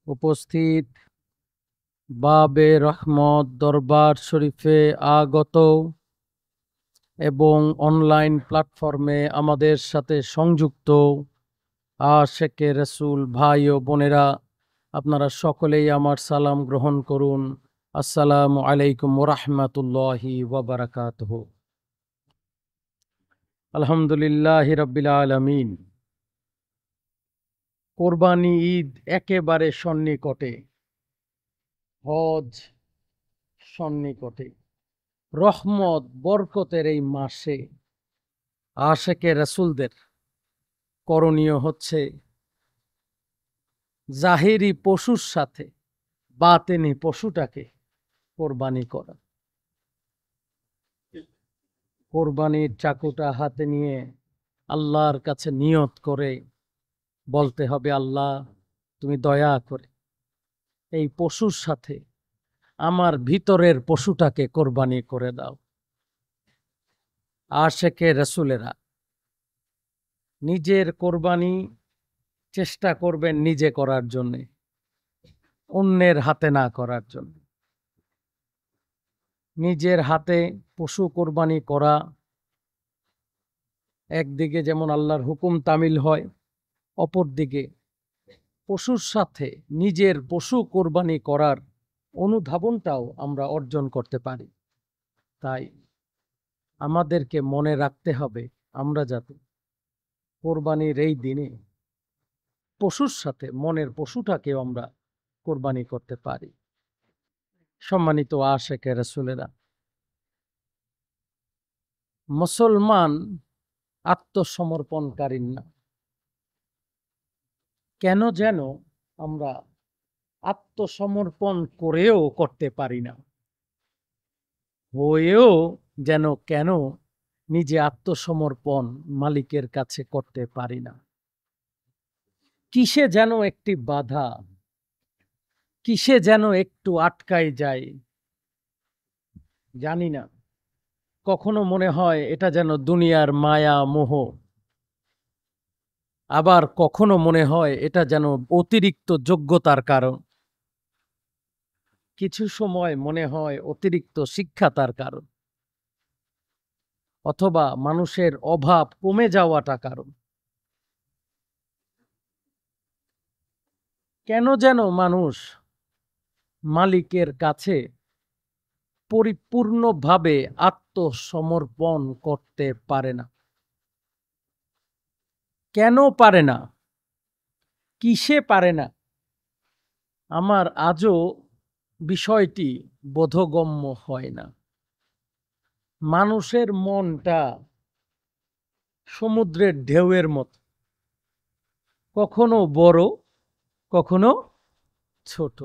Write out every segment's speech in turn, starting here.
উপস্থিত বাবে রহমত দরবার শরীফে আগত এবং অনলাইন প্ল্যাটফর্মে আমাদের সাথে সংযুক্ত আশেকে রসুল ভাই ও বোনেরা, আপনারা সকলেই আমার সালাম গ্রহণ করুন। আসসালামু আলাইকুম ওরহমতুল্লাহি ওয়াবারাকাতুহু। আলহামদুলিল্লাহ রাব্বিল আলামিন। কোরবানি ঈদ একেবারে সন্নিকটে, হজ সন্নিকটে, রহমত বরকতের এই মাসে আশেকে রাসূলদের করণীয় হচ্ছে জাহেরি পশুর সাথে বাতেনি পশুটাকে কোরবানি করা। কোরবানির চাকুটা হাতে নিয়ে আল্লাহর কাছে নিয়ত করে বলতে হবে, আল্লাহ তুমি দয়া করে এই পশুর সাথে আমার ভিতরের পশুটাকে কোরবানি করে দাও। আশেকে রাসূলেরা নিজের কোরবানি চেষ্টা করবেন নিজে করার জন্যে, অন্যের হাতে না করার জন্য। নিজের হাতে পশু কোরবানি করা একদিকে যেমন আল্লাহর হুকুম তামিল হয়, অপরদিকে পশুর সাথে নিজের পশু কোরবানি করার অনুধাবনটাও আমরা অর্জন করতে পারি। তাই আমাদেরকে মনে রাখতে হবে আমরা যাতে কোরবানির এই দিনে পশুর সাথে মনের পশুটাকেও আমরা কোরবানি করতে পারি। সম্মানিত আশেকে রাসূলেরা, মুসলমান আত্মসমর্পণকারী না। কেন যেন আমরা আত্মসমর্পণ করেও করতে পারি না, হয়েও যেন কেন নিজে আত্মসমর্পণ মালিকের কাছে করতে পারি না। কিসে যেন একটি বাধা, কিসে যেন একটু আটকাই যায়, জানি না। কখনো মনে হয় এটা যেন দুনিয়ার মায়া মোহ, আবার কখনো মনে হয় এটা যেন অতিরিক্ত যোগ্যতার কারণ, কিছু সময় মনে হয় অতিরিক্ত শিক্ষা তার কারণ, অথবা মানুষের অভাব কমে যাওয়াটা কারণ। কেন যেন মানুষ মালিকের কাছে পরিপূর্ণভাবে আত্মসমর্পণ করতে পারে না। কেন পারে না, কিসে পারে না, আমার আজও বিষয়টি বোধগম্য হয় না। মানুষের মনটা সমুদ্রের ঢেউয়ের মতো, কখনো বড় কখনো ছোট।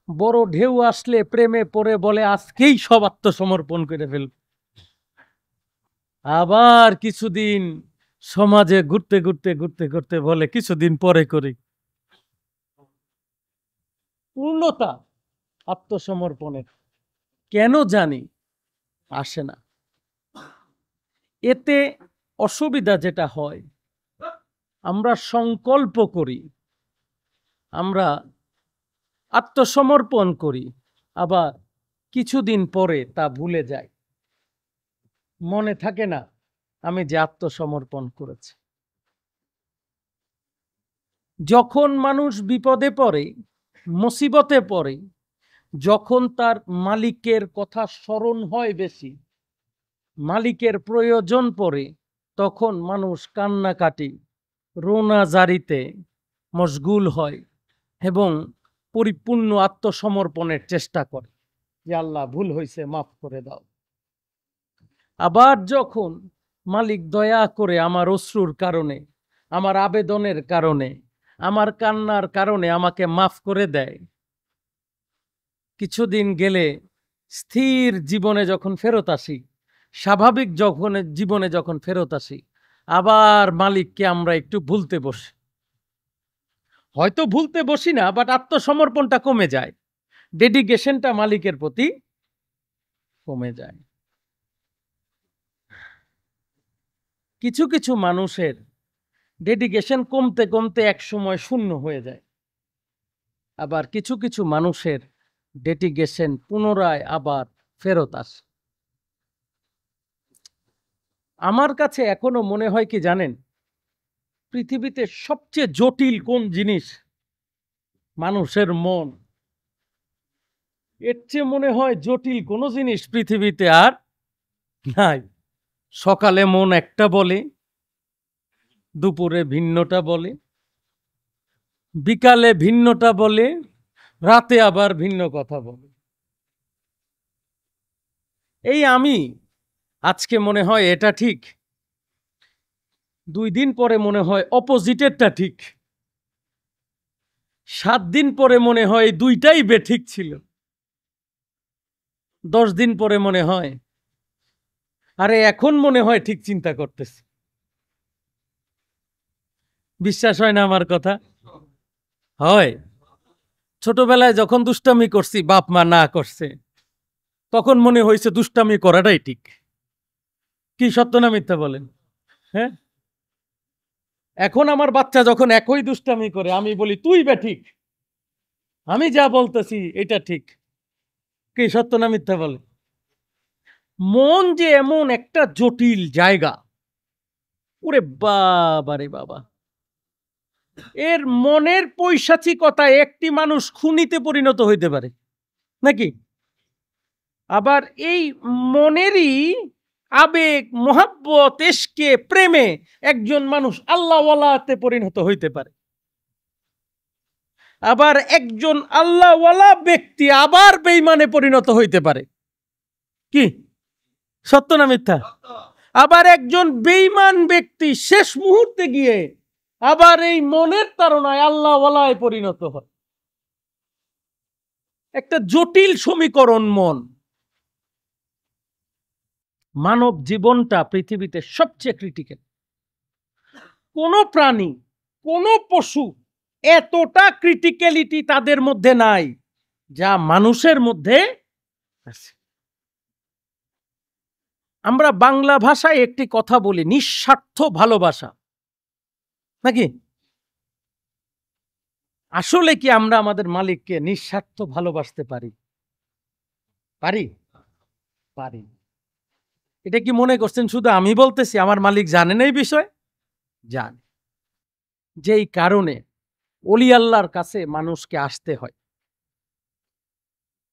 বড় ঢেউ আসলে প্রেমে পড়ে বলে আজকেই সব আত্মসমর্পণ করে ফেলব, আবার কিছুদিন সমাজে ঘুরতে ঘুরতে ঘুরতে ঘুরতে বলে কিছুদিন পরে করি। পূর্ণতা আত্মসমর্পণের কেন জানি আসে না। এতে অসুবিধা যেটা হয়, আমরা সংকল্প করি, আমরা আত্মসমর্পণ করি, আবার কিছুদিন পরে তা ভুলে যায়, মনে থাকে না আমি যে আত্মসমর্পণ করেছি। যখন মানুষ বিপদে পড়ে, মুসিবতে পড়ে, যখন তার মালিকের কথা স্মরণ হয় বেশি, মালিকের প্রয়োজন পড়ে, তখন মানুষ কান্নাকাটি রোনাজারিতে মশগুল হয় এবং পরিপূর্ণ আত্মসমর্পণের চেষ্টা করে যে আল্লাহ ভুল হয়েছে, মাফ করে দাও। আবার যখন মালিক দয়া করে আমার অশ্রুর কারণে, আমার আবেদনের কারণে, আমার কান্নার কারণে আমাকে মাফ করে দেয়, কিছুদিন গেলে স্থির জীবনে যখন ফেরত আসি, স্বাভাবিক জীবনে যখন ফেরত আসি, আবার মালিককে আমরা একটু ভুলতে বসি। হয়তো ভুলতে বসি না, বাট আত্মসমর্পণটা কমে যায়, ডেডিকেশনটা মালিকের প্রতি কমে যায়। কিছু কিছু মানুষের ডেডিকেশন কমতে কমতে এক সময় শূন্য হয়ে যায়। আবার কিছু কিছু মানুষের ডেডিকেশন পুনরায় আবার ফেরত আসে। আমার কাছে এখনো মনে হয় কি জানেন, পৃথিবীতে সবচেয়ে জটিল কোন জিনিস? মানুষের মন। এর চেয়ে মনে হয় জটিল কোনো জিনিস পৃথিবীতে আর নাই। সকালে মন একটা বলে, দুপুরে ভিন্নটা বলে, বিকালে ভিন্নটা বলে, রাতে আবার ভিন্ন কথা বলে। এই আমি আজকে মনে হয় এটা ঠিক, 2 দিন পরে মনে হয় অপোজিটেরটা ঠিক, 7 দিন পরে মনে হয় দুইটাই বেঠিক ছিল, 10 দিন পরে মনে হয় আরে এখন মনে হয় ঠিক চিন্তা করতেছি। বিশ্বাস হয় না আমার কথা? হয়। ছোটবেলায় যখন দুষ্টামি করছি, বাপ মা না করছে, তখন মনে হয়েছে দুষ্টামি করাটাই ঠিক। কি সত্য না মিথ্যা বলেন? হ্যাঁ, এখন আমার বাচ্চা যখন একই দুষ্টামি করে, আমি বলি তুই বেঠিক, আমি যা বলতেছি এটা ঠিক। কি সত্য না মিথ্যা বলেন? মন যে এমন একটা জটিল জায়গা, ওরে বাবা রে বাবা, এর মনের পৈশাচিকতায় একটি মানুষ খুনিতে পরিণত হইতে পারে নাকি? আবার এই মনেরই আবেগ, মোহাব্বত, এশকে, প্রেমে একজন মানুষ আল্লাহওয়ালাতে পরিণত হইতে পারে। আবার একজন আল্লাহওয়ালা ব্যক্তি আবার বেঈমানে পরিণত হইতে পারে। কি সত্য না মিথ্যা? আবার একজন বেঈমান ব্যক্তি শেষ মুহূর্তে গিয়ে আবার এই মনের তাড়নায় আল্লাহওয়ালায় পরিণত হয়। একটা জটিল সমীকরণ মন। মানব জীবনটা পৃথিবীতে সবচেয়ে ক্রিটিক্যাল। কোন প্রাণী, কোন পশু এতটা ক্রিটিক্যালিটি তাদের মধ্যে নাই যা মানুষের মধ্যে আছে। আমরা বাংলা ভাষায় একটি কথা বলি, নিঃস্বার্থ ভালোবাসা, নাকি? আসলে কি আমরা আমাদের মালিককে নিঃস্বার্থ ভালোবাসতে পারি? পারি? পারি। এটা কি মনে করছেন শুধু আমি বলতেছি? আমার মালিক জানেন এই বিষয়? জানে। যেই কারণে ওলি আল্লাহর কাছে মানুষকে আসতে হয়।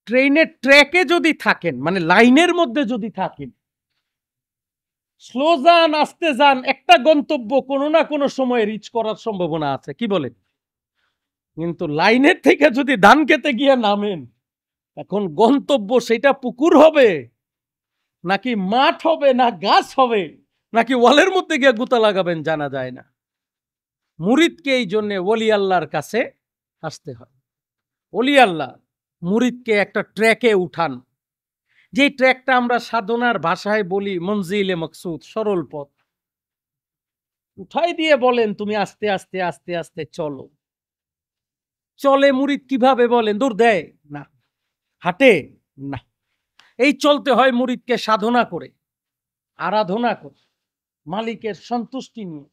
ট্রেনের ট্র্যাকে যদি থাকেন, মানে লাইনের মধ্যে যদি থাকেন, স্লো যান আস্তে যান, একটা গন্তব্য কোনো না কোনো সময় রিচ করার সম্ভাবনা আছে, কি বলেন? কিন্তু লাইনের থেকে যদি ধান খেতে গিয়ে নামেন, এখন গন্তব্য সেটা পুকুর হবে নাকি মাঠ হবে, না গাছ হবে, নাকি ওয়ালের মধ্যে গিয়ে গুতা লাগাবেন জানা যায় না। মুরিদকে এই জন্য ওলি আল্লাহর কাছে আসতে হয়। ওলি আল্লাহ মুরিদকে একটা ট্র্যাকে উঠান, যে ট্র্যাকটা আমরা সাধনার ভাষায় বলি মঞ্জিলে মকসুদ, সরল পথ। উঠাই দিয়ে বলেন তুমি আস্তে আস্তে আস্তে আস্তে চলো। চলে মুরিদ কিভাবে বলেন? দৌড় দেয় না, হাঁটে না। এই চলতে হয় মুরিদকে সাধনা করে, আরাধনা করে, মালিকের সন্তুষ্টি নিয়ে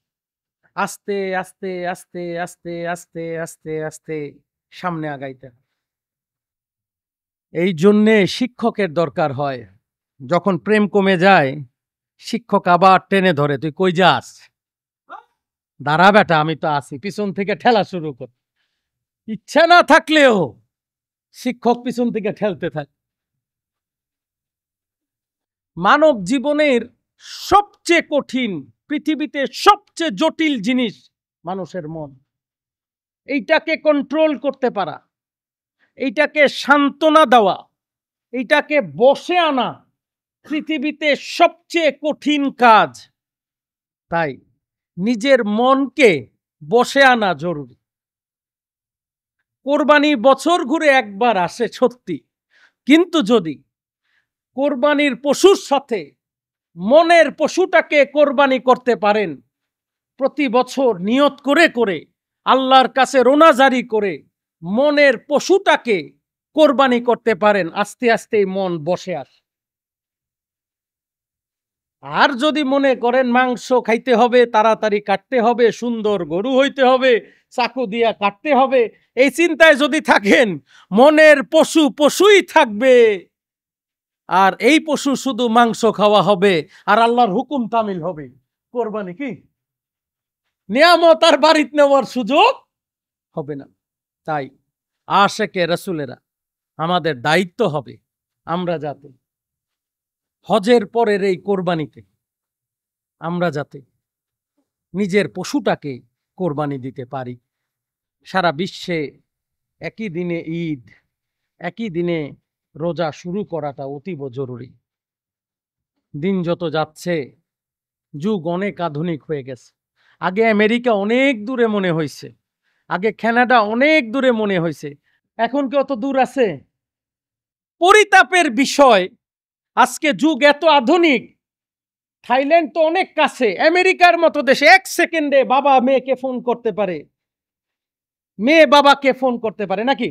আস্তে আস্তে আস্তে আস্তে আস্তে আস্তে আস্তে সামনে আগাইতে হয়। এই জন্যে শিক্ষকের দরকার হয়। যখন প্রেম কমে যায়, শিক্ষক আবার টেনে ধরে, তুই কই যাস? দাঁড়া বেটা, আমি তো আছি। পিছন থেকে ঠেলা শুরু কর। ইচ্ছা না থাকলেও শিক্ষক পিছন থেকে ঠেলতে থাকে। মানব জীবনের সবচেয়ে কঠিন, পৃথিবীতে সবচেয়ে জটিল জিনিস মানুষের মন। এইটাকে কন্ট্রোল করতে পারা, এইটাকে সান্ত্বনা দেওয়া, এইটাকে বশে আনা পৃথিবীতে সবচেয়ে কঠিন কাজ। তাই নিজের মনকে বশে আনা জরুরি। কোরবানি বছর ঘুরে একবার আসে সত্যি, কিন্তু যদি কোরবানির পশুর সাথে মনের পশুটাকে কোরবানি করতে পারেন, প্রতি বছর নিয়ত করে করে আল্লাহর কাছে রোনাজারি করে মনের পশুটাকে কোরবানি করতে পারেন, আস্তে আস্তে মন বসে আসে। আর যদি মনে করেন মাংস খাইতে হবে, তাড়াতাড়ি কাটতে হবে, সুন্দর গরু হইতে হবে, চাকু দিয়া কাটতে হবে, এই চিন্তায় যদি থাকেন, মনের পশু পশুই থাকবে, আর এই পশু শুধু মাংস খাওয়া হবে আর আল্লাহর হুকুম তামিল হবে। কোরবানি কি নিয়ামত আর বাড়িতে নেওয়ার সুযোগ হবে না। তাই আশেকে রাসূলেরা আমাদের দায়িত্ব হবে আমরা যাতে হজের পরের এই কোরবানিতে আমরা যাতে নিজের পশুটাকে কোরবানি দিতে পারি। সারা বিশ্বে একই দিনে ঈদ, একই দিনে রোজা শুরু করাটা অতীব জরুরি। দিন যত যাচ্ছে যুগ অনেক আধুনিক হয়ে গেছে। আগে আমেরিকা অনেক দূরে মনে হয়েছে, আগে কানাডা অনেক দূরে মনে হয়েছে, এখন কি অত দূর আছে? পরিতাপের বিষয়, আজকে যুগ এত আধুনিক, থাইল্যান্ড তো অনেক কাছে, আমেরিকার মতো দেশে 1 সেকেন্ডে বাবা মেয়েকে ফোন করতে পারে, মেয়ে বাবাকে ফোন করতে পারে, নাকি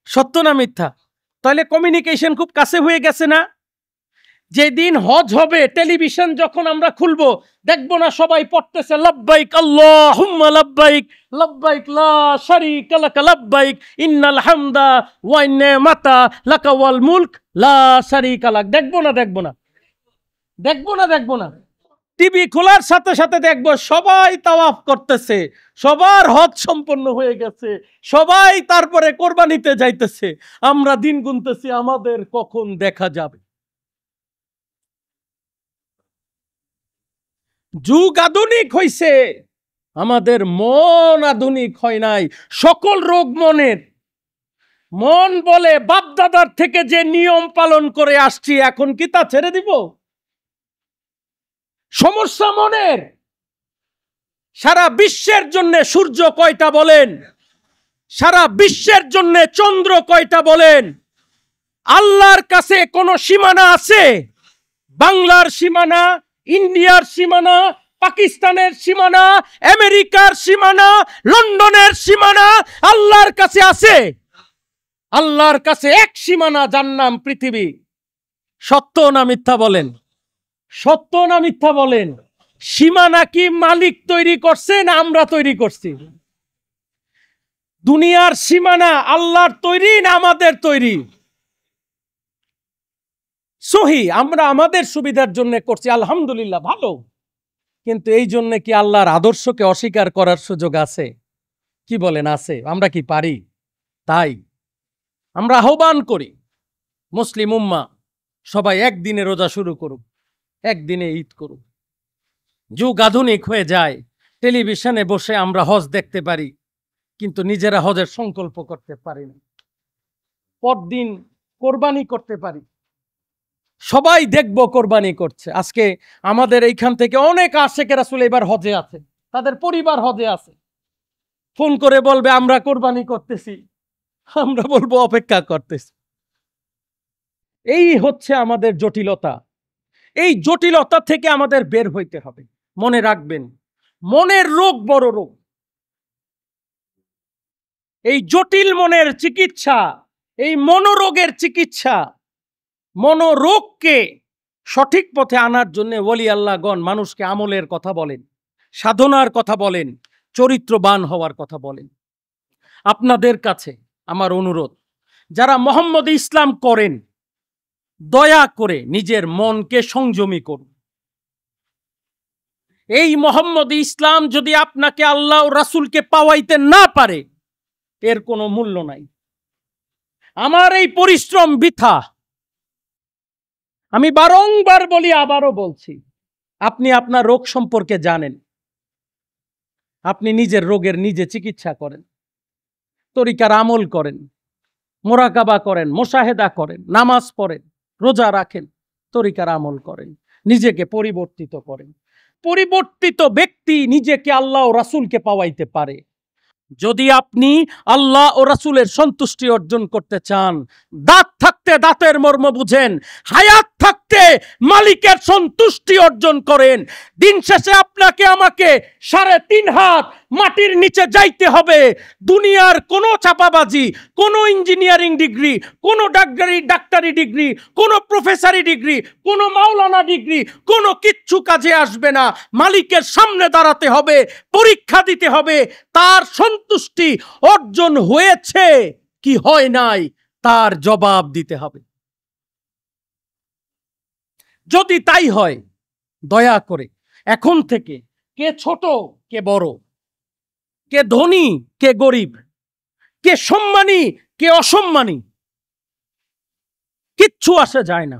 সত্য না মিথ্যা? তাহলে কমিউনিকেশন খুব কাছে হয়ে গেছে না? যেদিন হজ হবে টেলিভিশন যখন আমরা খুলবো, দেখবো না সবাই পড়তেছে লাব্বাইক আল্লাহুম্মা লাব্বাইক লাব্বাইক লা শারীকা লাক লাব্বাইক ইন্নাল হামদা ওয়া নি'মাতা লাকা ওয়াল মুলক লা শারীকা লাক। দেখবো না দেখবো না দেখবো না দেখবো না টিভি খোলার সাথে সাথে দেখবো সবাই তাওয়াফ করতেছে, সবার হজ সম্পন্ন হয়ে গেছে, সবাই তারপরে কোরবানিতে যাইতেছে। আমরা দিন গুনতেছি আমাদের কখন দেখা যাবে। যুগ আধুনিক হইছে, আমাদের মন আধুনিক হয় নাই। সকল রোগ মনের। মন বলে বাপদাদার থেকে যে নিয়ম পালন করে আসছি এখন কি তা ছেড়ে দিব? সমস্যা মনের। সারা বিশ্বের জন্য সূর্য কয়টা বলেন? সারা বিশ্বের জন্য চন্দ্র কয়টা বলেন? আল্লাহর কাছে কোনো সীমানা আছে? বাংলার সীমানা, ইন্ডিয়ার সীমানা, পাকিস্তানের সীমানা, আমেরিকার সীমানা, লন্ডনের সীমানা আল্লাহর কাছে আছে? আল্লাহর কাছে এক সীমানা, যার নাম পৃথিবী। সত্য না মিথ্যা বলেন? সত্য না মিথ্যা বলেন? সীমানা কি মালিক তৈরি করছে না আমরা তৈরি করছি? দুনিয়ার সীমানা আল্লাহর তৈরি না আমাদের তৈরি? সহি, আমরা আমাদের সুবিধার জন্য করছি, আলহামদুলিল্লাহ, ভালো। কিন্তু এই জন্য কি আল্লাহর আদর্শকে অস্বীকার করার সুযোগ আছে? কি বলেন, আছে? আমরা কি পারি? তাই আমরা আহ্বান করি মুসলিম উম্মাহ সবাই একদিনে রোজা শুরু করুক, একদিনে ঈদ করুক। যুগ আধুনিক হয়ে যায়, টেলিভিশনে বসে আমরা হজ দেখতে পারি, কিন্তু নিজেরা হজের সংকল্প করতে পারি না। পরদিন কোরবানি করতে পারি, সবাই দেখবো কোরবানি করছে। আজকে আমাদের এইখান থেকে অনেক আশেকে রাসূল এবার হজে আছে, তাদের পরিবার হজে আছে, ফোন করে বলবে আমরা কোরবানি করতেছি, আমরা বলবো অপেক্ষা করতেছি। এই হচ্ছে আমাদের জটিলতা। এই জটিলতা থেকে আমাদের বের হইতে হবে। মনে রাখবেন, মনের রোগ বড় রোগ। এই জটিল মনের চিকিৎসা, এই মনোরোগের চিকিৎসা, মনোরোগকে সঠিক পথে আনার জন্য ওলি আল্লাহগণ মানুষকে আমলের কথা বলেন, সাধনার কথা বলেন, চরিত্রবান হওয়ার কথা বলেন। আপনাদের কাছে আমার অনুরোধ, যারা মোহাম্মদ ইসলাম করেন, দয়া করে নিজের মনকে সংযমী করুন। এই মোহাম্মদ ইসলাম যদি আপনাকে আল্লাহ ও রাসূলকে পাওয়াইতে না পারে, এর কোনো মূল্য নাই। আমার এই পরিশ্রম বৃথা। আমি বারংবার বলি, আবারও বলছি, আপনি আপনার রোগ সম্পর্কে জানেন, আপনি নিজের রোগের নিজে চিকিৎসা করেন, তরিকার আমল করেন, মোরাকাবা করেন, মোশাহেদা করেন, নামাজ পড়েন, রোজা রাখেন, তরিকার আমল করেন, নিজেকে পরিবর্তিত করেন। পরিবর্তিত ব্যক্তি নিজেকে আল্লাহ ও রাসূলকে পাওয়াইতে পারে। যদি আপনি আল্লাহ ও রাসূলের সন্তুষ্টি অর্জন করতে চান, দাঁত থাকতে থাকতে দাঁতের মর্ম বুঝেন, হায়াত থাকতে মালিকের সন্তুষ্টি অর্জন করেন। দিন শেষে আপনাকে আমাকে 3.5 হাত মাটির নিচে যাইতে হবে। দুনিয়ার কোনো চাপাবাজি, কোনো ইঞ্জিনিয়ারিং ডিগ্রি, কোনো ডাক্তারি ডিগ্রি, কোনো প্রফেসরি ডিগ্রি, কোনো মাওলানা ডিগ্রি, কোনো কিচ্ছু কাজে আসবে না। মালিকের সামনে দাঁড়াতে হবে, পরীক্ষা দিতে হবে, তার সন্তুষ্টি অর্জন হয়েছে কি হয় নাই তার জবাব দিতে হবে। যদি তাই হয়, দয়া করে এখন থেকে কে ছোট কে বড়, কে ধনী কে গরিব, কে সম্মানী কে অসম্মানী, কিচ্ছু আসে যায় না।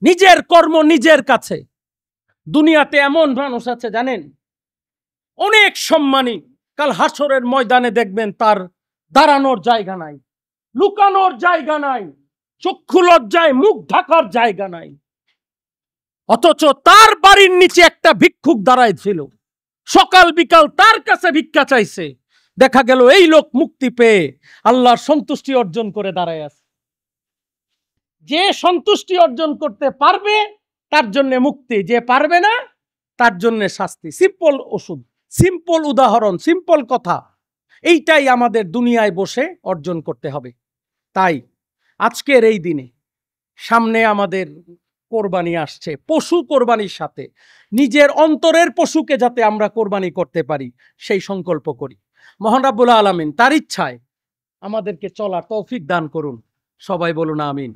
নিজের কর্ম নিজের কাছে। দুনিয়াতে এমন মানুষ আছে জানেন, অনেক সম্মানী, কাল হাসরের ময়দানে দেখবেন তার দাঁড়ানোর জায়গা নাই, লুকানোর জায়গা নাই, চক্ষু লজ্জায় মুখ ঢাকার জায়গা নাই। অথচ তার বাড়ির নিচে একটা ভিক্ষুক দাঁড়ায় ছিল, সকাল বিকাল তার কাছে ভিক্ষা চাইছে। দেখা গেল এই লোক মুক্তি পেয়ে আল্লাহর সন্তুষ্টি অর্জন করে দাঁড়ায় আছে। যে সন্তুষ্টি অর্জন করতে পারবে তার জন্য মুক্তি, যে পারবে না তার জন্য শাস্তি। সিম্পল ওষুধ, সিম্পল উদাহরণ, সিম্পল কথা। এইটাই আমাদের দুনিয়ায় বসে অর্জন করতে হবে। তাই আজকের এই দিনে সামনে আমাদের কোরবানি আসছে, পশু কোরবানির সাথে নিজের অন্তরের পশুকে যাতে আমরা কোরবানি করতে পারি সেই সংকল্প করি। মহান রাব্বুল আলামিন তার ইচ্ছায় আমাদেরকে চলার তৌফিক দান করুন। সবাই বলুন আমিন।